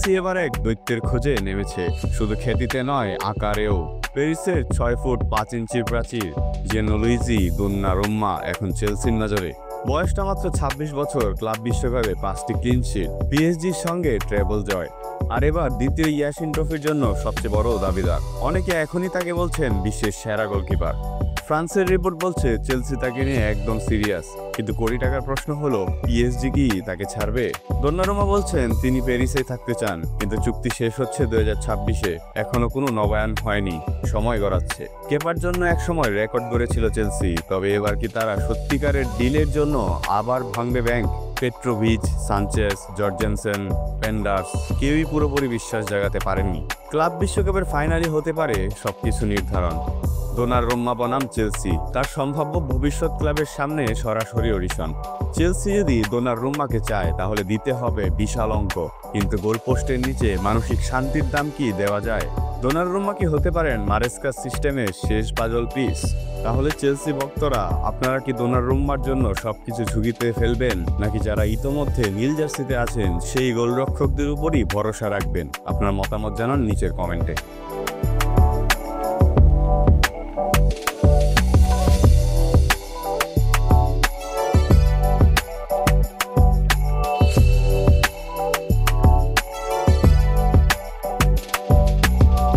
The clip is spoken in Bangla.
চেলসি এবার এক দৈত্যের খোঁজে নেমেছে, শুধু খ্যাতিতে নয় আকারেও। প্যারিসের 6 ফুট 5 ইঞ্চির প্রাচীর জিয়ানলুইজি দোন্নারুম্মা এখন চেলসির নজরে। বয়সটা মাত্র 26 বছর, ক্লাব বিশ্বকাপে 5টি ক্লিন শিট, পিএসজির সঙ্গে ট্রেবল জয়, আর এবার দ্বিতীয় ইয়াসিন ট্রফির জন্য সবচেয়ে বড় দাবিদার। অনেকে এখনই তাকে বলছেন বিশ্বের সেরা গোলকিপার। ফ্রান্সের রিপোর্ট বলছে চেলসি তাকে নিয়ে একদম সিরিয়াস, কিন্তু কোটি টাকার প্রশ্ন হলো পিএসজি কি তাকে ছাড়বে? দোন্নারুমা বলছেন তিনি প্যারিসে থাকতে চান, কিন্তু চুক্তি শেষ হচ্ছে 2026-এ, এখনো কোনো নবায়ন হয়নি, সময় গড়াচ্ছে। কেপার জন্য একসময় রেকর্ড গড়েছিল চেলসি, তবে এবার কি তারা সত্যিকারের ডিলের জন্য আবার ভাঙবে ব্যাংক? পেট্রোভিচ, সানচেস, জর্জেনসেন, পেন্ডার্স কেউই পুরোপুরি বিশ্বাস জাগাতে পারেননি। ক্লাব বিশ্বকাপের ফাইনালই হতে পারে সবকিছু নির্ধারণ। দোনারুম্মা বনাম চেলসি, তার সম্ভাব্য ভবিষ্যৎ ক্লাবের সামনে সরাসরি অডিশন। চেলসি যদি দোনারুম্মাকে চায় তাহলে দিতে হবে বিশাল অঙ্ক, কিন্তু গোলপোস্টের নিচে মানসিক শান্তির দাম কি দেওয়া যায়? দোনারুম্মা কি হতে পারেন মারেস্কার সিস্টেমের শেষ পাজল পিস? তাহলে চেলসি ভক্তরা, আপনারা কি দোনারুম্মার জন্য সবকিছু ঝুঁকিতে ফেলবেন, নাকি যারা ইতোমধ্যে নীল জার্সিতে আছেন সেই গোলরক্ষকদের উপরই ভরসা রাখবেন? আপনার মতামত জানান নিচের কমেন্টে।